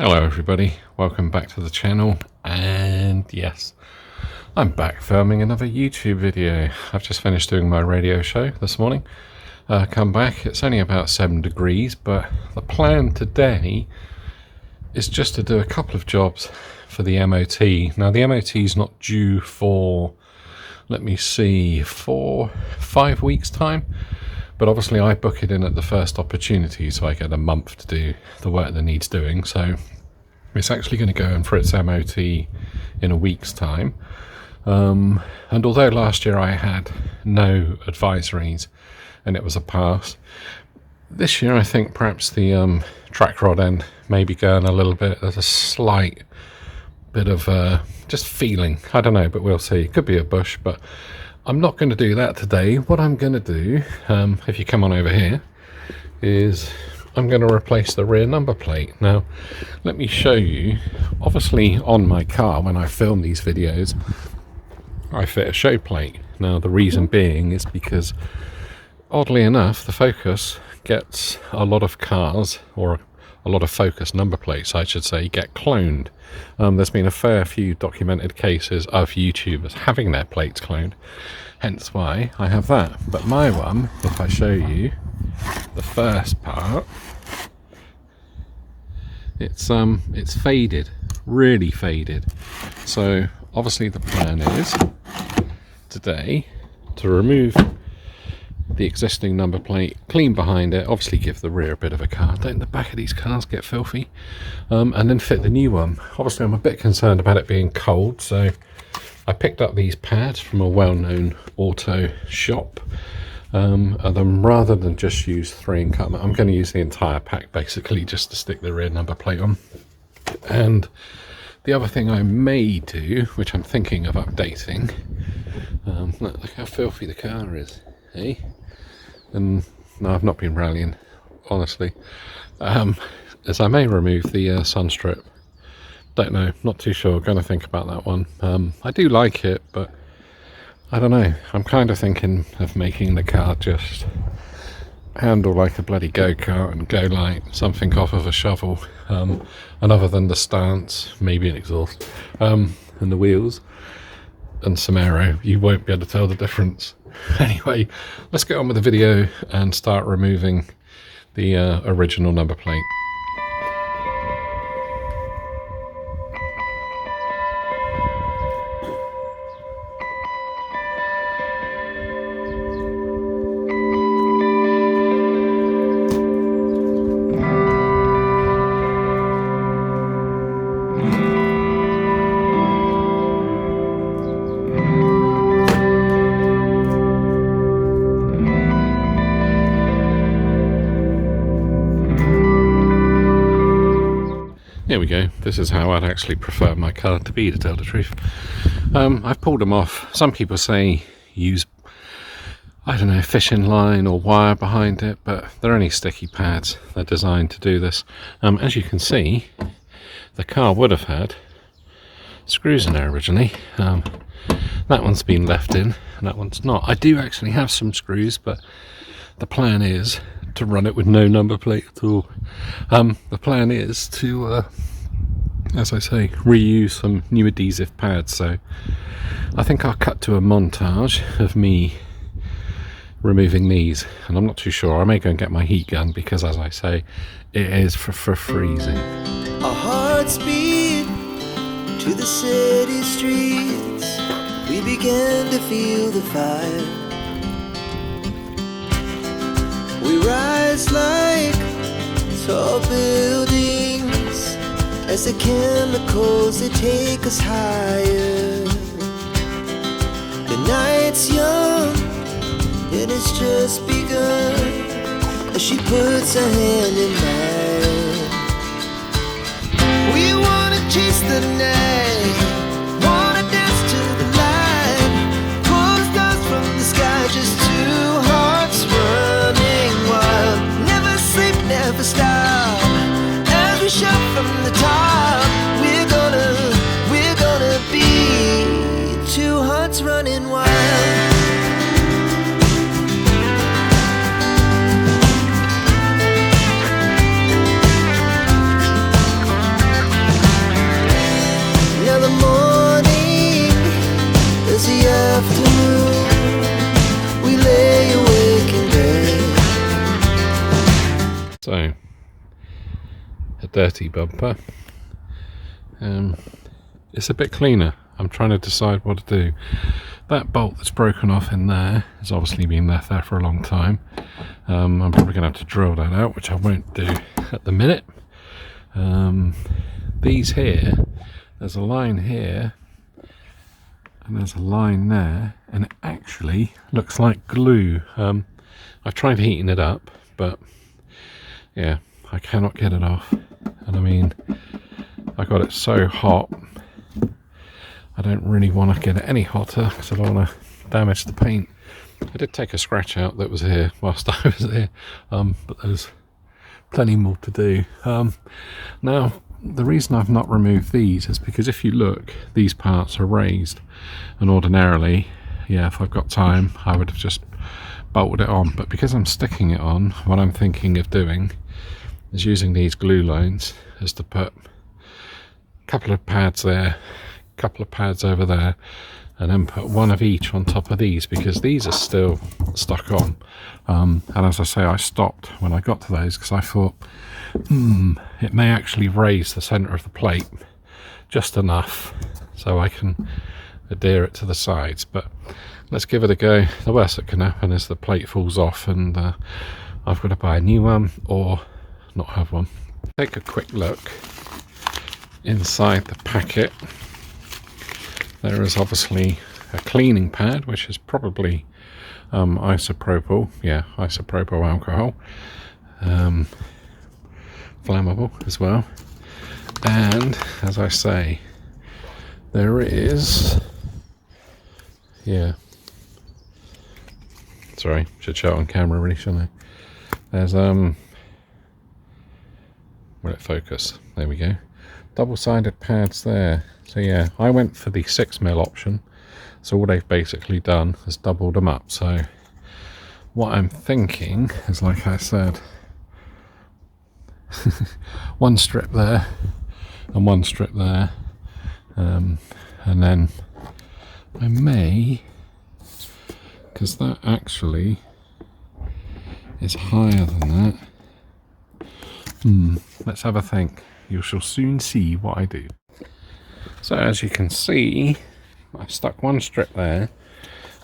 Hello everybody, welcome back to the channel, and yes, I'm back filming another YouTube video. I've just finished doing my radio show this morning. Come back, it's only about 7 degrees, but the plan today is just to do a couple of jobs for the MOT. Now the MOT is not due for, 5 weeks time. But obviously I book it in at the first opportunity, so I get a month to do the work that needs doing. So it's actually going to go in for its MOT in a week's time. And although last year I had no advisories and it was a pass, this year I think perhaps the track rod end may be going a little bit. There's a slight bit of just feeling. I don't know, but we'll see. It could be a bush, but I'm not going to do that today. What I'm going to do, if you come on over here, is I'm going to replace the rear number plate. Now, let me show you. Obviously, on my car, when I film these videos, I fit a show plate. Now, the reason being is because, oddly enough, the Focus gets a lot of cars, or a lot of Focus number plates, I should say, get cloned. There's been a fair few documented cases of YouTubers having their plates cloned, hence why I have that. But my one, if I show you the first part, it's faded, really faded. So obviously the plan is today to remove the existing number plate, clean behind it, obviously give the rear a bit of a car. Don't the back of these cars get filthy? And then fit the new one. Obviously I'm a bit concerned about it being cold, so I picked up these pads from a well-known auto shop. And then rather than just use 3 and cut, I'm going to use the entire pack basically just to stick the rear number plate on. And the other thing I may do, which I'm thinking of updating, look how filthy the car is, eh? And no, I've not been rallying, honestly. As I may remove the Sunstrip. Don't know, not too sure. Going to think about that one. I do like it, but I don't know. I'm kind of thinking of making the car just handle like a bloody go-kart and go like something off of a shovel. And other than the stance, maybe an exhaust, and the wheels and some aero, you won't be able to tell the difference. Anyway, let's get on with the video and start removing the original number plate. There we go. This is how I'd actually prefer my car to be, to tell the truth. I've pulled them off. Some people say use, I don't know, fishing line or wire behind it, but they're only sticky pads. They're designed to do this. As you can see, the car would have had screws in there originally. That one's been left in, and that one's not. I do actually have some screws, but the plan is to run it with no number plate at all. The plan is to, as I say, reuse some new adhesive pads. So I think I'll cut to a montage of me removing these, and I'm not too sure. I may go and get my heat gun because, as I say, it is for freezing. Our hearts beat to the city streets. We began to feel the fire. We rise like tall buildings as the chemicals, they take us higher. The night's young and it's just begun as she puts her hand in mine. We wanna chase the night, wanna dance to the light, pull the stars from the sky, just two hearts running wild. Never sleep, never stop, as we shout from the top. We're gonna be two hearts running wild. So a dirty bumper. It's a bit cleaner. I'm trying to decide what to do. That bolt that's broken off in there has obviously been left there for a long time. I'm probably going to have to drill that out, which I won't do at the minute. These here, there's a line here and there's a line there, and it actually looks like glue. I've tried heating it up, but yeah, I cannot get it off. And I mean, I got it so hot, I don't really want to get it any hotter because I don't want to damage the paint. I did take a scratch out that was here whilst I was here, but there's plenty more to do. Now, the reason I've not removed these is because if you look, these parts are raised, and ordinarily, yeah, if I've got time, I would have just bolted it on. But because I'm sticking it on, what I'm thinking of doing is using these glue lines is to put a couple of pads there, a couple of pads over there, and then put one of each on top of these, because these are still stuck on. And as I say, I stopped when I got to those because I thought, it may actually raise the centre of the plate just enough so I can adhere it to the sides. But let's give it a go. The worst that can happen is the plate falls off and I've got to buy a new one or not have one. Take a quick look inside the packet. There is obviously a cleaning pad, which is probably isopropyl, yeah, isopropyl alcohol, flammable as well. And as I say, there is, yeah, sorry, should show it on camera really, shouldn't I? There's will it focus? There we go. Double-sided pads there. So yeah, I went for the 6mm option. So all they've basically done is doubled them up. So what I'm thinking is, like I said, one strip there and one strip there, and then I may, because that actually is higher than that. Let's have a think. You shall soon see what I do. So as you can see, I've stuck one strip there.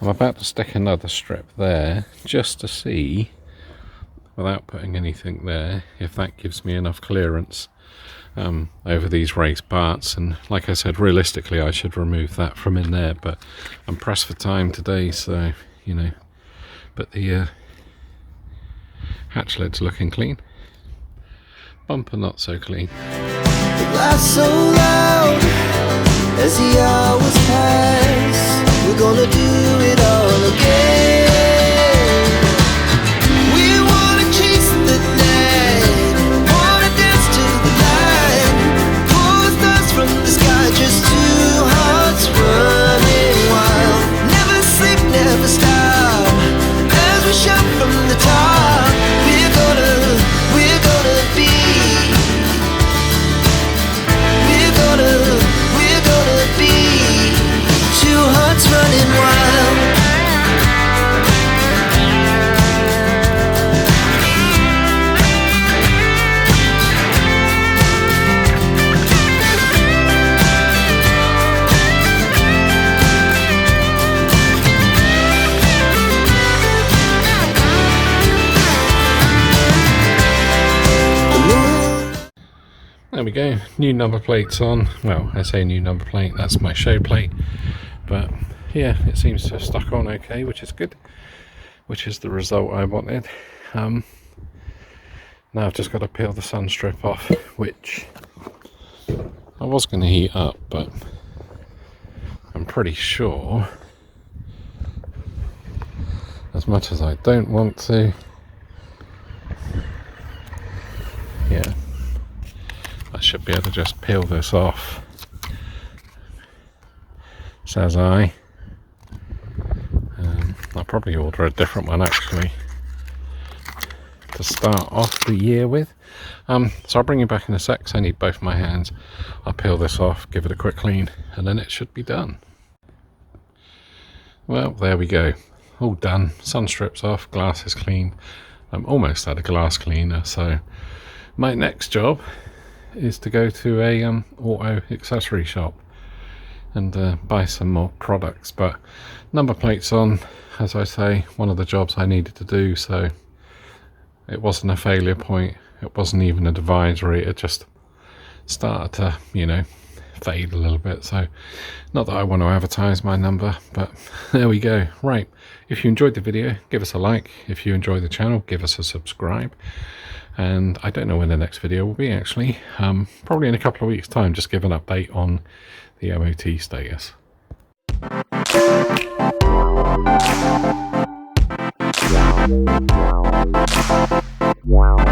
I'm about to stick another strip there just to see, without putting anything there, if that gives me enough clearance over these raised parts. And like I said, realistically I should remove that from in there, but I'm pressed for time today, so you know. But the hatch lid's looking clean, bumper not so clean. The glass so loud as the hours pass. We're gonna do it all again. We wanna chase the night, wanna dance to the light. Pull stars from the sky, just two hearts running wild. Never sleep, never stop, as we shout from the top. We're gonna be. We're gonna be two hearts running wild. There we go, new number plates on. Well, I say new number plate, that's my show plate, but yeah, it seems to have stuck on okay, which is good, which is the result I wanted. Now I've just got to peel the Sunstrip off, which I was going to heat up, but I'm pretty sure, as much as I don't want to, yeah, I should be able to just peel this off, says I. I'll probably order a different one actually to start off the year with. So I'll bring you back in a sec, 'cause I need both my hands. I'll peel this off, give it a quick clean, and then it should be done. Well, there we go, all done. Sunstrip's off, glass is clean, I'm almost at a glass cleaner, so my next job is to go to a auto accessory shop and buy some more products. But number plates on, as I say, one of the jobs I needed to do, so it wasn't a failure point, it wasn't even an advisory, it just started to, you know, fade a little bit. So not that I want to advertise my number, but there we go. Right, if you enjoyed the video, give us a like. If you enjoy the channel, give us a subscribe. And I don't know when the next video will be, actually. Probably in a couple of weeks time, just give an update on the MOT status. Wow.